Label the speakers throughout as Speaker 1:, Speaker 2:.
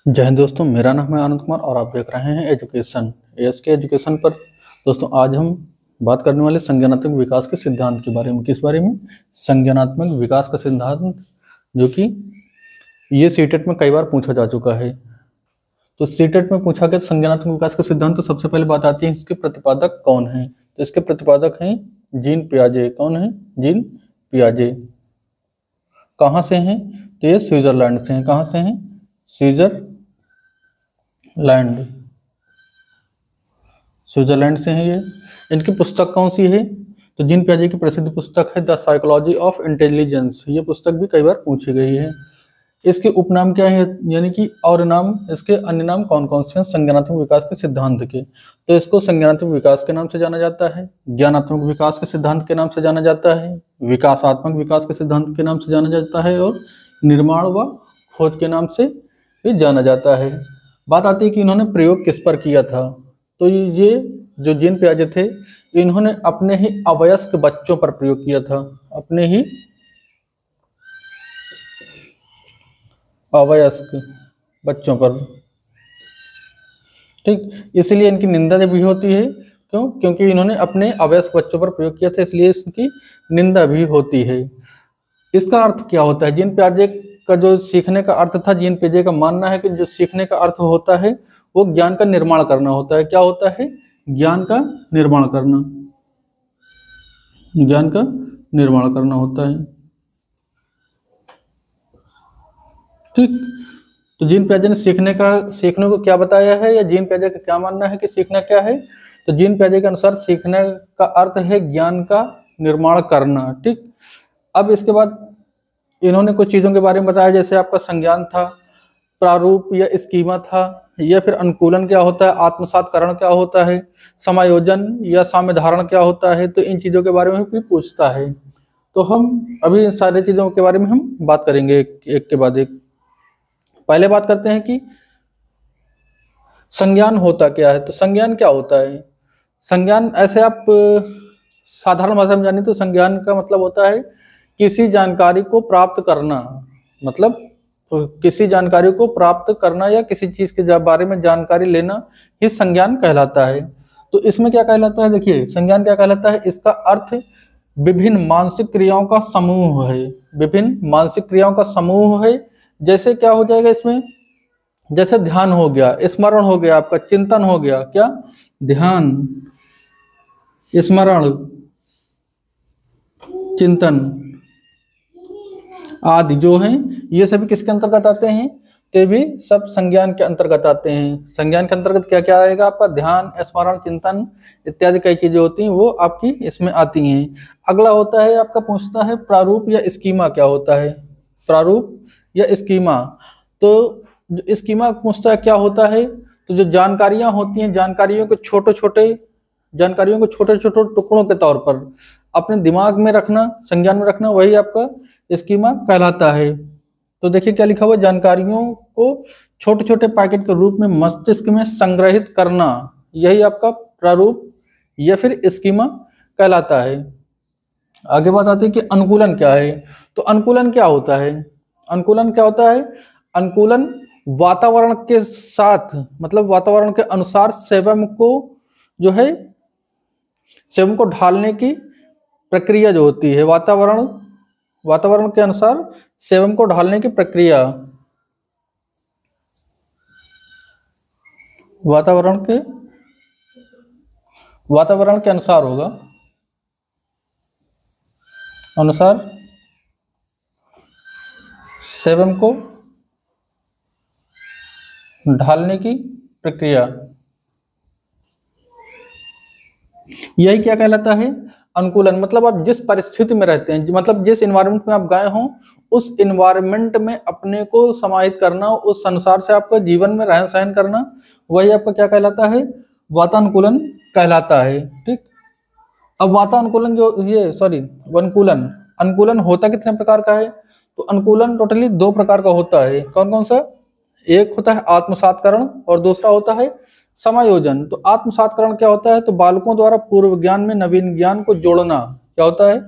Speaker 1: जय हिंद दोस्तों, मेरा नाम है आनंद कुमार और आप देख रहे हैं एजुकेशन एएसके एजुकेशन पर। दोस्तों, आज हम बात करने वाले संज्ञानात्मक विकास के सिद्धांत के बारे में। किस बारे में? संज्ञानात्मक विकास का सिद्धांत, जो कि ये सीटेट में कई बार पूछा जा चुका है। तो सीटेट में पूछा गया संज्ञानात्मक विकास का सिद्धांत, तो सबसे पहले बात आती है इसके प्रतिपादक कौन है। तो इसके प्रतिपादक हैं जीन पियाजे। कौन है? जीन पियाजे। कहाँ से हैं? तो ये स्विट्जरलैंड से हैं। कहाँ से हैं? स्विट्जरलैंड से हैं ये। इनकी पुस्तक कौन सी है? तो जीन पियाजे की प्रसिद्ध पुस्तक है द साइकोलॉजी ऑफ इंटेलिजेंस। ये पुस्तक भी कई बार पूछी गई है। इसके उपनाम क्या है, यानी कि और नाम, इसके अन्य नाम कौन कौन से हैं संज्ञानात्मक विकास के सिद्धांत के? तो इसको संज्ञानात्मक विकास के नाम से जाना जाता है, ज्ञानात्मक विकास के सिद्धांत के नाम से जाना जाता है, विकासात्मक विकास के सिद्धांत के नाम से जाना जाता है और निर्माण व खोज के नाम से भी जाना जाता है। बात आती है कि इन्होंने प्रयोग किस पर किया था। तो ये जो जीन पियाजे थे, इन्होंने अपने ही अवयस्क बच्चों पर प्रयोग किया था। अपने ही अवयस्क बच्चों पर। ठीक, इसलिए इनकी निंदा भी होती है। क्यों? क्योंकि इन्होंने अपने अवयस्क बच्चों पर प्रयोग किया था, इसलिए इसकी निंदा भी होती है। इसका अर्थ क्या होता है? जीन पियाजे का जो सीखने का अर्थ था, जीन पियाजे का मानना है कि जो सीखने का अर्थ होता है वो ज्ञान का निर्माण करना होता है। क्या होता है? ज्ञान का निर्माण करना। ज्ञान का निर्माण करना होता है। ठीक, तो जीन पियाजे ने सीखने को क्या बताया है, या जीन पियाजे का क्या मानना है कि सीखना क्या है? तो जीन पियाजे के अनुसार सीखने का अर्थ है ज्ञान का निर्माण करना। ठीक, अब इसके बाद इन्होंने कुछ चीज़ों के बारे में बताया, जैसे आपका संज्ञान था, प्रारूप या स्कीमा था, या फिर अनुकूलन क्या होता है, आत्मसातकरण क्या होता है, समायोजन या साम्यधारण क्या होता है। तो इन चीज़ों के बारे में भी पूछता है। तो हम अभी इन सारी चीज़ों के बारे में हम बात करेंगे एक के बाद एक। पहले बात करते हैं कि संज्ञान होता क्या है। तो संज्ञान क्या होता है? संज्ञान, ऐसे आप साधारण भाषा में जानिए तो संज्ञान का मतलब होता है किसी जानकारी को प्राप्त करना। मतलब किसी जानकारी को प्राप्त करना या किसी चीज के बारे में जानकारी लेना ही संज्ञान कहलाता है। तो इसमें क्या कहलाता है? देखिए, संज्ञान क्या कहलाता है? इसका अर्थ विभिन्न मानसिक क्रियाओं का समूह है। विभिन्न मानसिक क्रियाओं का समूह है। जैसे क्या हो जाएगा इसमें? जैसे ध्यान हो गया, स्मरण हो गया, आपका चिंतन हो गया। क्या? ध्यान, स्मरण, चिंतन आदि जो हैं, ये सभी किसके अंतर्गत आते हैं? तो भी सब संज्ञान के अंतर्गत आते हैं। संज्ञान के अंतर्गत क्या क्या आएगा? आपका ध्यान, स्मरण, चिंतन इत्यादि कई चीजें होती हैं, वो आपकी इसमें आती हैं। अगला होता है आपका, पूछता है प्रारूप या स्कीमा क्या होता है। प्रारूप या स्कीमा। तो जो स्कीमा पूछता है क्या होता है, तो जो जानकारियां होती हैं, जानकारियों को छोटे छोटे टुकड़ों के तौर पर अपने दिमाग में रखना, संज्ञान में रखना, वही आपका स्कीमा कहलाता है। तो देखिए क्या लिखा हुआ, जानकारियों को छोटे छोटे पैकेट के रूप में मस्तिष्क में संग्रहित करना, यही आपका प्रारूप या फिर स्कीमा कहलाता है। आगे बात आती है कि अनुकूलन क्या है। तो अनुकूलन क्या होता है? अनुकूलन क्या होता है? अनुकूलन वातावरण के साथ, मतलब वातावरण के अनुसार सेवम को ढालने की प्रक्रिया जो होती है। वातावरण के अनुसार सेवम को ढालने की प्रक्रिया। वातावरण के अनुसार होगा, अनुसार सेवम को ढालने की प्रक्रिया, यही क्या कहलाता है? अनुकूलन। मतलब आप जिस परिस्थिति में रहते हैं, मतलब जिस इन्वायरमेंट में आप गए हों, उस इन्वायरमेंट में अपने को समाहित करना, उस अनुसार से आपका जीवन में रहन सहन करना, वही आपका क्या कहलाता है? वातानुकूलन कहलाता है। ठीक, अब वातानुकूलन अनुकूलन होता कितने प्रकार का है? तो अनुकूलन टोटली 2 प्रकार का होता है। कौन कौन सा? एक होता है आत्मसातकरण और दूसरा होता है समायोजन। तो आत्मसातकरण क्या होता है? तो बालकों द्वारा पूर्व ज्ञान में नवीन ज्ञान को जोड़ना। क्या होता है?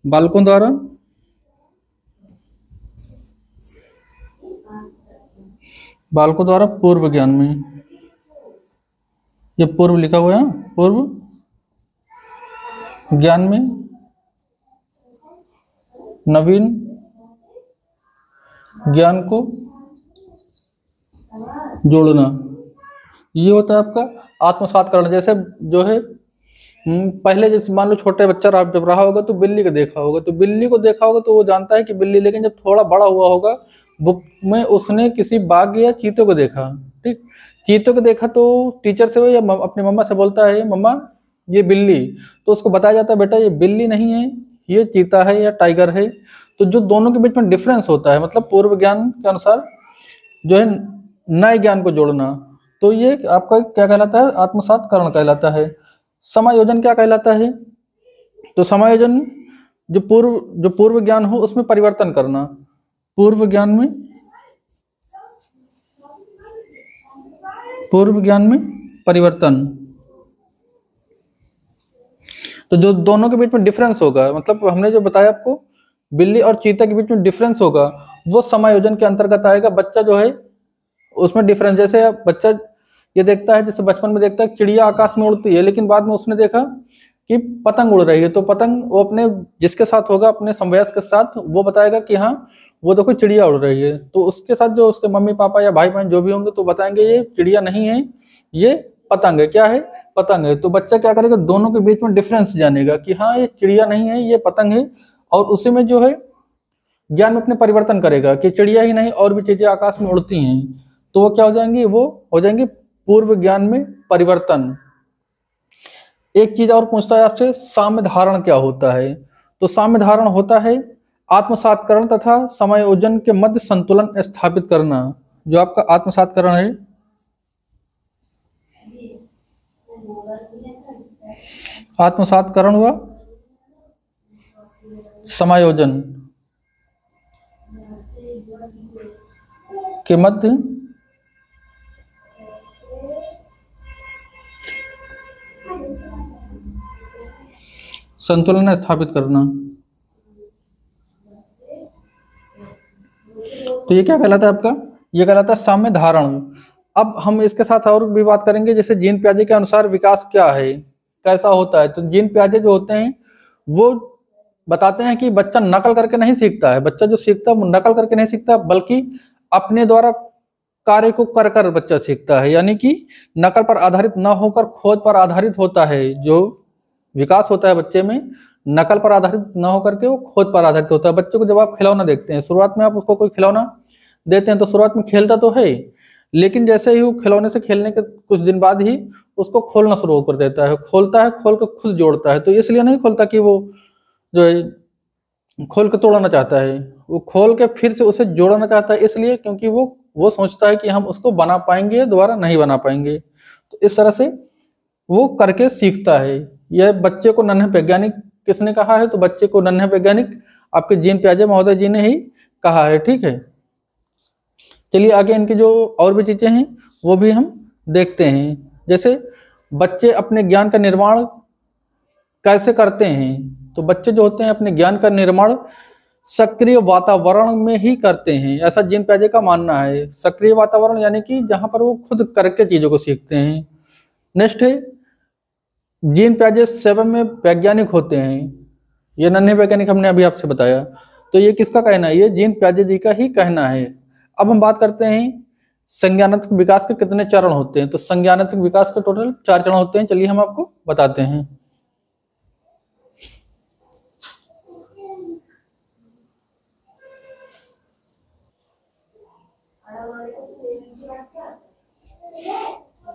Speaker 1: बालकों द्वारा बालकों द्वारा पूर्व ज्ञान में, ये पूर्व लिखा हुआ है, पूर्व ज्ञान में नवीन ज्ञान को जोड़ना, ये होता है आपका आत्मसातकरण। जैसे जो है पहले जैसे मान लो छोटे बच्चा जब रहा होगा तो बिल्ली को देखा होगा, तो बिल्ली को देखा होगा तो वो जानता है कि बिल्ली, लेकिन जब थोड़ा बड़ा हुआ होगा बुक में उसने किसी बाघ या चीते को देखा, ठीक, चीते को देखा तो टीचर से वो या अपनी मम्मा से बोलता है मम्मा ये बिल्ली, तो उसको बताया जाता है बेटा ये बिल्ली नहीं है, ये चीता है या टाइगर है। तो जो दोनों के बीच में डिफरेंस होता है, मतलब पूर्व ज्ञान के अनुसार जो है नए ज्ञान को जोड़ना, तो ये आपका क्या कहलाता है, आत्मसातकरण कहलाता है। समायोजन क्या कहलाता है, तो समायोजन जो पूर्व ज्ञान हो उसमें परिवर्तन करना, पूर्व ज्ञान में परिवर्तन। तो जो दोनों के बीच में डिफरेंस होगा, मतलब हमने जो बताया आपको बिल्ली और चीता के बीच में डिफरेंस होगा, वो समायोजन के अंतर्गत आएगा। बच्चा जो है उसमें डिफरेंस, जैसे बच्चा ये देखता है, जैसे बचपन में देखता है चिड़िया आकाश में उड़ती है, लेकिन बाद में उसने देखा कि पतंग उड़ रही है, तो पतंग वो अपने जिसके साथ होगा, अपने समवयस्क के साथ, वो बताएगा कि हाँ वो देखो चिड़िया उड़ रही है। तो उसके साथ जो उसके मम्मी पापा या भाई बहन जो भी होंगे तो बताएंगे ये चिड़िया नहीं है, ये पतंग है। क्या है, पतंग है। तो बच्चा क्या करेगा, दोनों के बीच में डिफरेंस जानेगा कि हाँ ये चिड़िया नहीं है, ये पतंग है, और उसी में जो है ज्ञान में अपने परिवर्तन करेगा कि चिड़िया ही नहीं और भी चीजें आकाश में उड़ती हैं। तो वो क्या हो जाएंगी, वो हो जाएंगे पूर्व ज्ञान में परिवर्तन। एक चीज और पूछता है आपसे, साम्य धारण क्या होता है, तो साम्य धारण होता है आत्मसातकरण तथा समायोजन के मध्य संतुलन स्थापित करना। जो आपका आत्मसातकरण है, आत्मसातकरण व समायोजन के मध्य संतुलन स्थापित करना। तो ये क्या कहलाता है आपका, ये कहलाता है साम्य धारण। अब हम इसके साथ और भी बात करेंगे, जैसे जीन पियाजे के अनुसार विकास क्या है, कैसा होता है। तो जीन पियाजे जो होते हैं वो बताते हैं कि बच्चा नकल करके नहीं सीखता है, बच्चा जो सीखता है वो नकल करके नहीं सीखता, बल्कि अपने द्वारा कार्य को कर कर बच्चा सीखता है, यानी कि नकल पर आधारित न होकर खोज पर आधारित होता है। जो विकास होता है बच्चे में, नकल पर आधारित न होकर के वो खोज पर आधारित होता है। बच्चे को जब आप खिलौना देखते हैं, शुरुआत में आप उसको कोई खिलौना देते हैं तो शुरुआत में खेलता तो है, लेकिन जैसे ही वो खिलौने से खेलने के कुछ दिन बाद ही उसको खोलना शुरू कर देता है, खोलता है, खोल के खुद जोड़ता है। तो इसलिए नहीं खोलता कि वो जो है खोल के तोड़ना चाहता है, वो खोल के फिर से उसे जोड़ना चाहता है, इसलिए क्योंकि वो सोचता है कि हम उसको बना पाएंगे, दोबारा नहीं बना पाएंगे। तो इस तरह से वो करके सीखता है। यह बच्चे को नन्हे वैज्ञानिक किसने कहा है, तो बच्चे को नन्हे वैज्ञानिक आपके जीन पियाजे महोदय जी ने ही कहा है, ठीक है। चलिए आगे इनकी जो और भी चीजें हैं वो भी हम देखते हैं। जैसे बच्चे अपने ज्ञान का निर्माण कैसे करते हैं, तो बच्चे जो होते हैं अपने ज्ञान का निर्माण सक्रिय वातावरण में ही करते हैं, ऐसा जीन पियाजे का मानना है। सक्रिय वातावरण यानी कि जहां पर वो खुद करके चीजों को सीखते हैं। नेक्स्ट है जीन पियाजे स्वयं में वैज्ञानिक होते हैं, ये नन्हे वैज्ञानिक हमने अभी आपसे बताया। तो ये किसका कहना है, ये जीन पियाजे जी का ही कहना है। अब हम बात करते हैं संज्ञानात्मक विकास के कितने चरण होते हैं, तो संज्ञानात्मक विकास के टोटल 4 चरण होते हैं। चलिए हम आपको बताते हैं।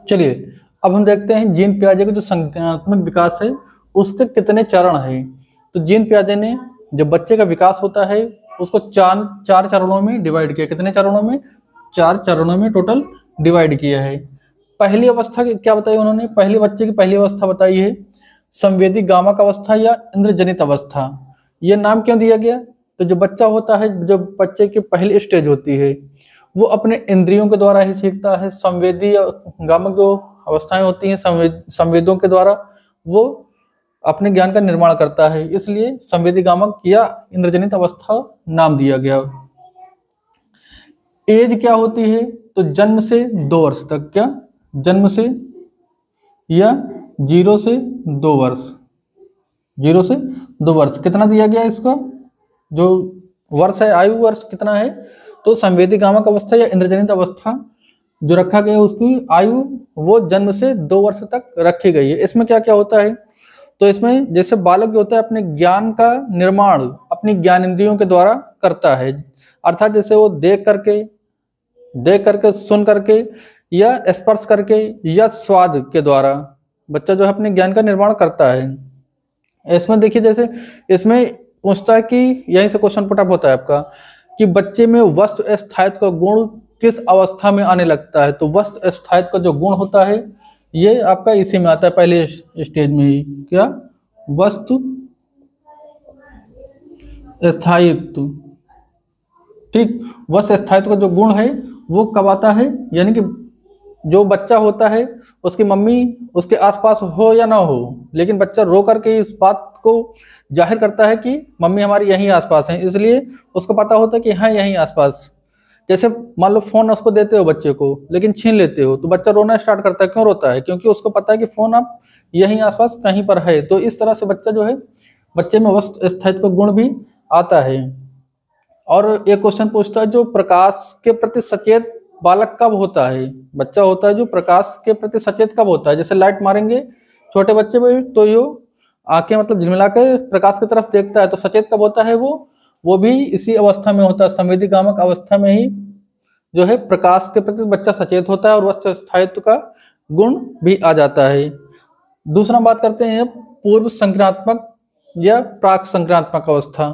Speaker 1: चलिए अब हम देखते हैं जीन पियाजे का जो संज्ञानात्मक विकास है उसके कितने चरण हैं। तो जीन पियाजे ने जब बच्चे का विकास होता है उसको चार चरणों में डिवाइड किया। कितने चरणों में, 4 चरणों में टोटल डिवाइड किया है। पहली अवस्था क्या बताई उन्होंने, पहले बच्चे की पहली अवस्था बताई है संवेदी गामक अवस्था या इंद्रजनित अवस्था। ये नाम क्यों दिया गया, तो जो बच्चा होता है, जो बच्चे की पहली स्टेज होती है वो अपने इंद्रियों के द्वारा ही सीखता है। संवेदी गामक जो अवस्थाएं होती हैं संवेदों के द्वारा वो अपने ज्ञान का निर्माण करता है, इसलिए संवेदी गामक या इंद्रजनित अवस्था नाम दिया गया। एज क्या होती है, तो जन्म से 2 वर्ष तक, क्या जन्म से या 0 से 2 वर्ष, 0 से 2 वर्ष कितना दिया गया इसका जो वर्ष है, आयु वर्ष कितना है, तो संवेदीगामक अवस्था या इंद्रजनित अवस्था जो रखा गया उसकी आयु वो जन्म से 2 वर्ष तक रखी गई है। इसमें क्या क्या होता है, तो इसमें जैसे बालक जो होता है अपने ज्ञान का निर्माण अपनी ज्ञानेंद्रियों के द्वारा करता है, अर्थात जैसे वो देख करके सुन करके या स्पर्श करके या स्वाद के द्वारा बच्चा जो है अपने ज्ञान का निर्माण करता है। इसमें देखिए जैसे इसमें पूछता है कि यहीं से क्वेश्चन पुटअप होता है आपका कि बच्चे में वस्तु स्थायित्व का गुण किस अवस्था में आने लगता है, तो वस्तु स्थायित्व का जो गुण होता है ये आपका इसी में आता है, पहले स्टेज में ही, क्या वस्तु स्थायित्व, ठीक, वस्तु स्थायित्व का जो गुण है वो कब आता है, यानी कि जो बच्चा होता है उसकी मम्मी उसके आसपास हो या ना हो, लेकिन बच्चा रो करके इस बात को जाहिर करता है कि मम्मी हमारी यहीं आसपास है, इसलिए उसको पता होता है कि हाँ यहीं आसपास। जैसे मान लो फोन उसको देते हो बच्चे को लेकिन छीन लेते हो तो बच्चा रोना स्टार्ट करता है, क्यों रोता है, क्योंकि उसको पता है कि फोन अब यहीं आसपास कहीं पर है। तो इस तरह से बच्चा जो है बच्चे में वस्तु स्थायित्व गुण भी आता है। और एक क्वेश्चन पूछता है जो प्रकाश के प्रति सचेत बालक कब होता है, बच्चा होता है जो प्रकाश के प्रति सचेत कब होता है, जैसे लाइट मारेंगे छोटे बच्चे में तो यो आंखें मतलब झिलमिला के प्रकाश की तरफ देखता है, तो सचेत कब होता है वो भी इसी अवस्था में होता है, संवेदीगामक अवस्था में ही जो है प्रकाश के प्रति बच्चा सचेत होता है और वस्तु स्थायित्व का गुण भी आ जाता है। दूसरा बात करते हैं पूर्व संक्रात्मक या प्राक संक्रात्मक अवस्था,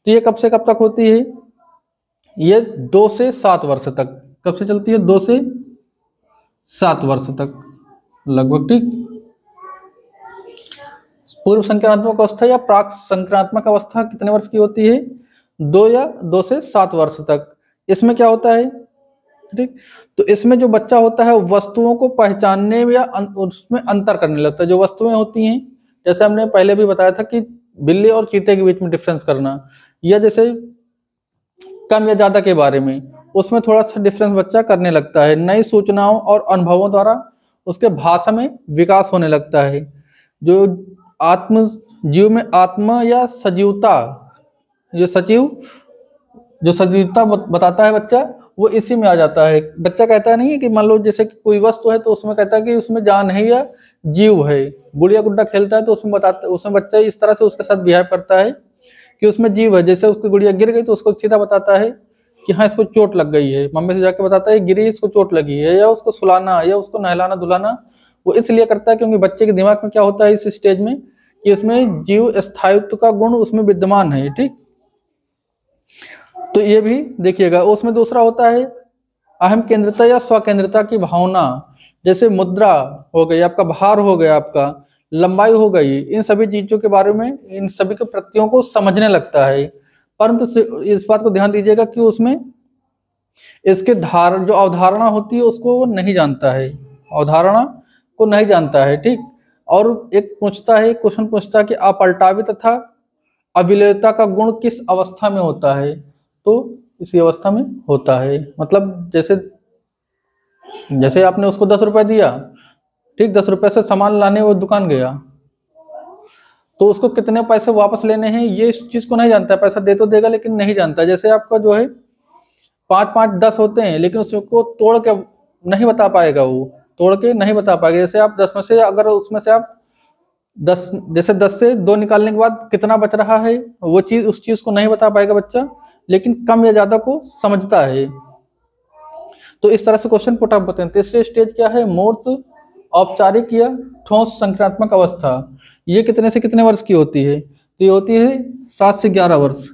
Speaker 1: तो ये कब से कब तक होती है, ये 2 से 7 वर्ष तक, कब से चलती है 2 से 7 वर्ष तक लगभग, ठीक। पूर्व संक्रात्मक अवस्था या प्राक संक्रात्मक अवस्था कितने वर्ष की होती है, 2 से 7 वर्ष तक। इसमें क्या होता है, ठीक, तो इसमें जो बच्चा होता है वस्तुओं को पहचानने या उसमें अंतर करने लगता है। जो वस्तुएं होती हैं जैसे हमने पहले भी बताया था कि बिल्ली और चीते के बीच में डिफरेंस करना, या जैसे कम या ज्यादा के बारे में, उसमें थोड़ा सा डिफरेंस बच्चा करने लगता है। नई सूचनाओं और अनुभवों द्वारा उसके भाषा में विकास होने लगता है। जो आत्म जीव में आत्मा या सजीवता, जो सजीवता बताता है बच्चा वो इसी में आ जाता है। बच्चा कहता नहीं है कि मान लो जैसे कि कोई वस्तु है तो उसमें कहता है कि उसमें जान है या जीव है, गुड़िया गुड्डा खेलता है तो उसमें बच्चा इस तरह से उसके साथ बिहेव करता है कि उसमें जीव है। जैसे उसकी गुड़िया गिर गई तो उसको सीधा बताता है कि हाँ इसको चोट लग गई है, मम्मी से जाके बताता है गिरी इसको चोट लगी है, या उसको सुलाना या उसको नहलाना धुलाना वो इसलिए करता है क्योंकि बच्चे के दिमाग में क्या होता है इस स्टेज में कि उसमें जीव स्थायित्व का गुण उसमें विद्यमान है, ठीक। तो ये भी देखिएगा। उसमें दूसरा होता है अहम केंद्रता या स्वकेंद्रता की भावना, जैसे मुद्रा हो गई आपका, भार हो गया आपका, लंबाई हो गई, इन सभी चीजों के बारे में इन सभी के प्रत्ययों को समझने लगता है। परंतु इस बात को ध्यान दीजिएगा कि उसमें इसके जो अवधारणा होती है उसको वो नहीं जानता है, अवधारणा को नहीं जानता है, ठीक। और एक क्वेश्चन पूछता है कि अपलटावी तथा अविलेयता का गुण किस अवस्था में होता है, तो इसी अवस्था में होता है। मतलब जैसे आपने उसको 10 रुपए दिया, ठीक, 10 रुपए से सामान लाने वो दुकान गया तो उसको कितने पैसे वापस लेने हैं ये इस चीज को नहीं जानता है। पैसा दे तो देगा लेकिन नहीं जानता। जैसे आपका जो है 5-5 10 होते हैं लेकिन उसको तोड़ के नहीं बता पाएगा, वो तोड़ के नहीं बता पाएगा। जैसे आप 10 में से अगर उसमें से आप 10 से 2 निकालने के बाद कितना बच रहा है वो चीज उस चीज को नहीं बता पाएगा बच्चा, लेकिन कम या ज्यादा को समझता है। तो इस तरह से क्वेश्चन पुट अप होते हैं। तीसरे स्टेज क्या है, मूर्त औपचारिक या ठोस संक्रात्मक अवस्था। ये कितने से कितने वर्ष की होती है, तो ये होती है 7 से 11 वर्ष।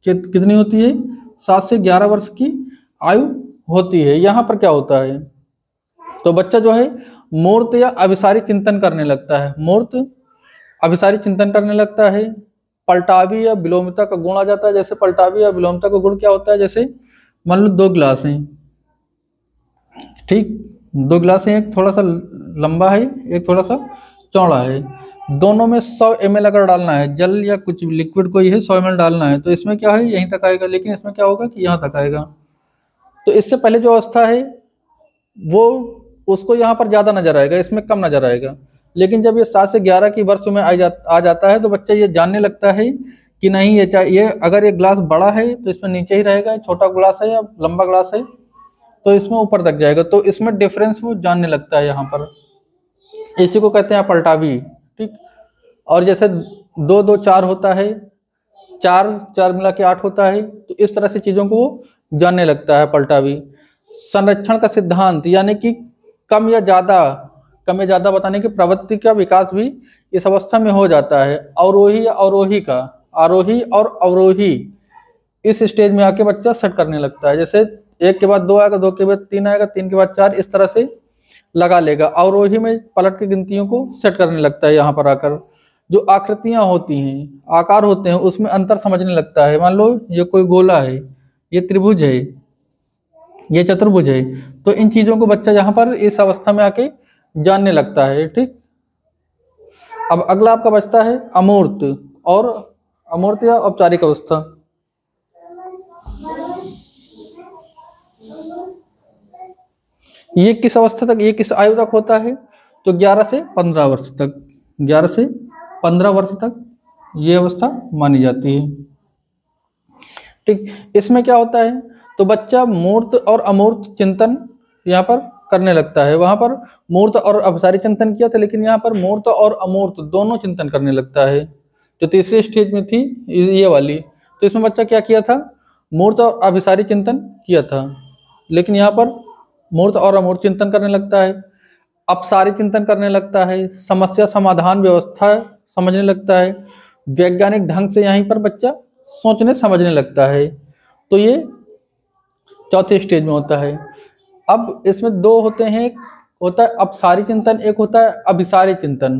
Speaker 1: कितनी होती है, 7 से 11 वर्ष की आयु होती है। यहाँ पर क्या होता है, तो बच्चा जो है मूर्त या अभिसारी चिंतन करने लगता है, मूर्त अभिसारी चिंतन करने लगता है। पलटावी या विलोमिता का गुण आ जाता है। जैसे पलटावी या विलोमिता का गुण क्या होता है, जैसे मान लो 2 गिलास हैं, ठीक, 2 गिलास हैं, एक थोड़ा सा लंबा है एक थोड़ा सा चौड़ा है, दोनों में 100 ml अगर डालना है, जल या कुछ लिक्विड कोई है 100 ml डालना है, तो इसमें क्या है यहीं तक आएगा, लेकिन इसमें क्या होगा कि यहाँ तक आएगा। तो इससे पहले जो अवस्था है वो उसको यहाँ पर ज़्यादा नजर आएगा, इसमें कम नजर आएगा। लेकिन जब ये 7 से 11 की वर्ष में आ जाता है तो बच्चा ये जानने लगता है कि नहीं, ये अगर ये ग्लास बड़ा है तो इसमें नीचे ही रहेगा, छोटा ग्लास है या लंबा ग्लास है तो इसमें ऊपर तक जाएगा। तो इसमें डिफरेंस वो जानने लगता है यहाँ पर, इसी को कहते हैं पलटावी। ठीक। और जैसे 2 2 4 होता है, 4 4 मिला के 8 होता है, तो इस तरह से चीजों को वो जानने लगता है पलटावी। संरक्षण का सिद्धांत यानी कि कम या ज्यादा बताने की प्रवृत्ति का विकास भी इस अवस्था में हो जाता है। अवरोही या अवरोही का, आरोही और अवरोही इस स्टेज में आके बच्चा सेट करने लगता है। जैसे 1 के बाद 2 आएगा, 2 के बाद 3 आएगा, 3 के बाद 4, इस तरह से लगा लेगा। अवरोही में पलट की गिनतियों को सेट करने लगता है। यहाँ पर आकर जो आकृतियां होती हैं, आकार होते हैं, उसमें अंतर समझने लगता है। मान लो ये कोई गोला है, ये त्रिभुज है, ये चतुर्भुज है, तो इन चीजों को बच्चा यहाँ पर इस अवस्था में आके जानने लगता है। ठीक। अब अगला आपका बचता है अमूर्त और अमूर्त या औपचारिक अवस्था। ये किस अवस्था तक, ये किस आयु तक होता है? तो 11 से 15 वर्ष तक, 11 से 15 वर्ष तक ये अवस्था मानी जाती है। ठीक। इसमें क्या होता है, तो बच्चा मूर्त और अमूर्त चिंतन यहाँ पर करने लगता है। वहां पर मूर्त और अभिसारी चिंतन किया था, लेकिन यहाँ पर मूर्त और अमूर्त दोनों चिंतन करने लगता है। जो तीसरी स्टेज में थी ये वाली, तो इसमें बच्चा क्या किया था, मूर्त और अभिसारी चिंतन किया था, लेकिन यहाँ पर मूर्त और अमूर्त चिंतन करने लगता है, अपसारी चिंतन करने लगता है, समस्या समाधान व्यवस्था समझने लगता है, वैज्ञानिक ढंग से यहीं पर बच्चा सोचने समझने लगता है। तो ये चौथे स्टेज में होता है। अब इसमें 2 होते हैं, एक होता है अपसारी चिंतन, एक होता है अभिसारी चिंतन।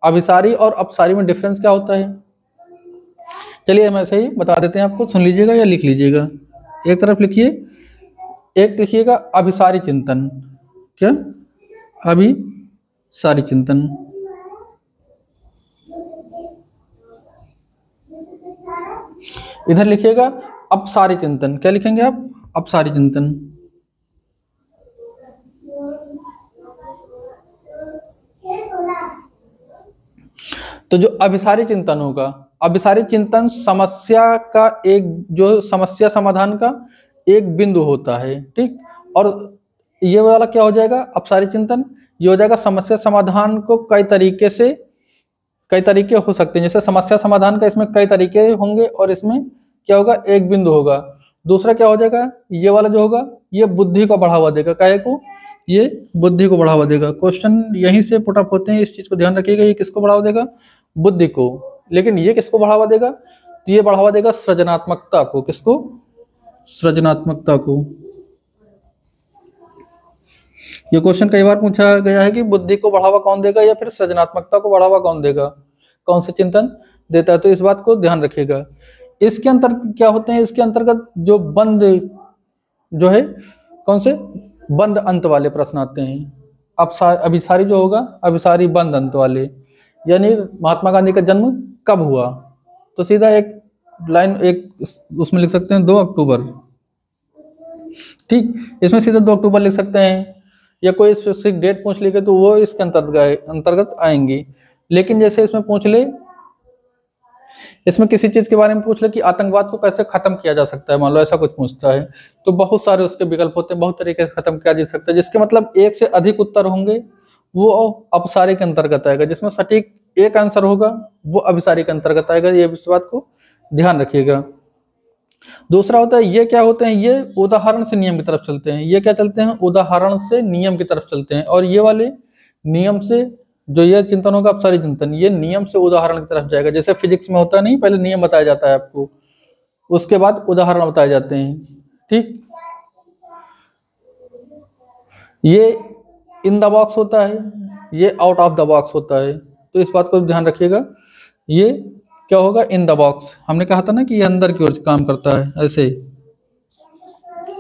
Speaker 1: अभिसारी और अपसारी में डिफरेंस क्या होता है, चलिए हम ऐसे ही बता देते हैं आपको, सुन लीजिएगा या लिख लीजिएगा। एक तरफ लिखिए, एक लिखिएगा अभिसारी चिंतन। क्या? अभिसारी चिंतन। इधर लिखिएगा अपसारी चिंतन। क्या लिखेंगे आप? अपसारी चिंतन। तो जो अभिसारी चिंतन होगा, अभिसारी चिंतन समस्या का एक, जो समस्या समाधान का एक बिंदु होता है। ठीक। और ये वाला क्या हो जाएगा, अपसारी चिंतन, ये हो जाएगा समस्या समाधान को कई तरीके हो सकते हैं। जैसे समस्या समाधान का इसमें कई तरीके होंगे और इसमें क्या होगा, एक बिंदु होगा। दूसरा क्या हो जाएगा, ये वाला जो होगा ये बुद्धि को बढ़ावा देगा। काहे को? ये बुद्धि को बढ़ावा देगा। क्वेश्चन यहीं से पुट अप होते हैं, इस चीज को ध्यान रखिएगा। ये किसको बढ़ावा देगा? बुद्धि को। लेकिन ये किसको बढ़ावा देगा? तो ये बढ़ावा देगा सृजनात्मकता को। किसको? सृजनात्मकता को। ये क्वेश्चन कई बार पूछा गया है कि बुद्धि को बढ़ावा कौन देगा या फिर सृजनात्मकता को बढ़ावा कौन देगा, कौन से चिंतन देता है। तो इस बात को ध्यान रखिएगा। इसके अंतर्गत क्या होते हैं, इसके अंतर्गत जो बंद जो है, कौन से बंद अंत वाले प्रश्न आते हैं। अभिसारी जो होगा, अभिसारी बंद अंत वाले, यानी महात्मा गांधी का जन्म कब हुआ, तो सीधा एक लाइन, एक उसमें लिख सकते हैं 2 अक्टूबर। ठीक। इसमें सीधा 2 अक्टूबर लिख सकते हैं, या कोई स्पेसिफिक डेट पूछ लेगा तो वो इसके अंतर्गत आएंगी। लेकिन जैसे इसमें पूछ ले, इसमें किसी चीज के बारे में पूछ ले कि आतंकवाद को कैसे खत्म किया जा सकता है, मान लो ऐसा कुछ पूछता है, तो बहुत सारे उसके विकल्प होते हैं, बहुत तरीके से खत्म किया जा सकता है। जिसके मतलब 1 से अधिक उत्तर होंगे वो अपसारी के अंतर्गत आएगा। जिसमें सटीक एक आंसर होगा वो अभिसारी के अंतर्गत आएगा। ये इस बात को ध्यान रखिएगा। दूसरा होता है, ये क्या होते हैं, ये उदाहरण से नियम की तरफ चलते हैं। ये क्या चलते हैं? उदाहरण से नियम की तरफ चलते हैं। और ये वाले नियम से, जो ये चिंतन होगा अपसारी चिंतन, ये नियम से उदाहरण की तरफ जाएगा। जैसे फिजिक्स में होता नहीं, पहले नियम बताया जाता है आपको, उसके बाद उदाहरण बताए जाते हैं। ठीक। ये इन द बॉक्स होता है, ये आउट ऑफ द बॉक्स होता है। तो इस बात को ध्यान रखिएगा। ये क्या होगा? In the box. हमने कहा था ना कि ये अंदर की ओर काम करता है ऐसे,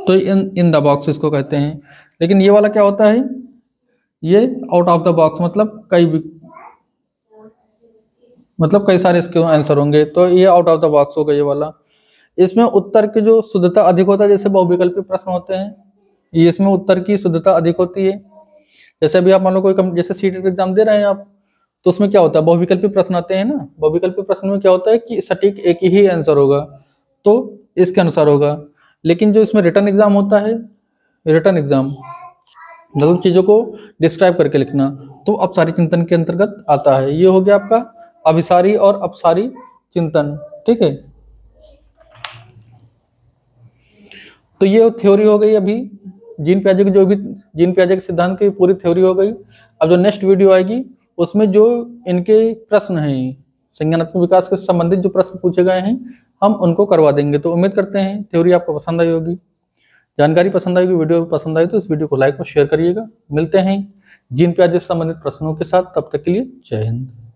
Speaker 1: तो इन द बॉक्स इसको कहते हैं। लेकिन ये वाला क्या होता है? ये आउट ऑफ द बॉक्स, मतलब कई सारे इसके आंसर होंगे, तो ये आउट ऑफ द बॉक्स होगा ये वाला। इसमें उत्तर की जो शुद्धता अधिक होता है, जैसे बहुविकल्पी प्रश्न होते हैं, ये इसमें उत्तर की शुद्धता अधिक होती है। जैसे अभी आप मान लो कोई जैसे सीटेट एग्जाम दे रहे हैं आप, तो उसमें क्या होता है, बहुविकल्पी प्रश्न आते हैं ना। बहुविकल्पी प्रश्न में क्या होता है कि सटीक एक ही आंसर होगा, तो इसके अनुसार होगा। लेकिन जो इसमें रिटन एग्जाम होता है, रिटन एग्जाम मतलब चीजों को डिस्क्राइब करके लिखना, तो अपसारी चिंतन के अंतर्गत आता है। ये हो गया आपका अभिसारी और अपसारी चिंतन, ठीक है। तो ये थ्योरी हो गई अभी जीन पियाजे की, जो भी जीन पियाजे के सिद्धांत की पूरी थ्योरी हो गई। अब जो नेक्स्ट वीडियो आएगी उसमें जो इनके प्रश्न हैं, संज्ञानात्मक विकास के संबंधित जो प्रश्न पूछे गए हैं, हम उनको करवा देंगे। तो उम्मीद करते हैं थ्योरी आपको पसंद आई होगी, जानकारी पसंद आएगी, वीडियो पसंद आई तो इस वीडियो को लाइक और शेयर करिएगा। मिलते हैं जीन पियाजे से संबंधित प्रश्नों के साथ, तब तक के लिए जय हिंद।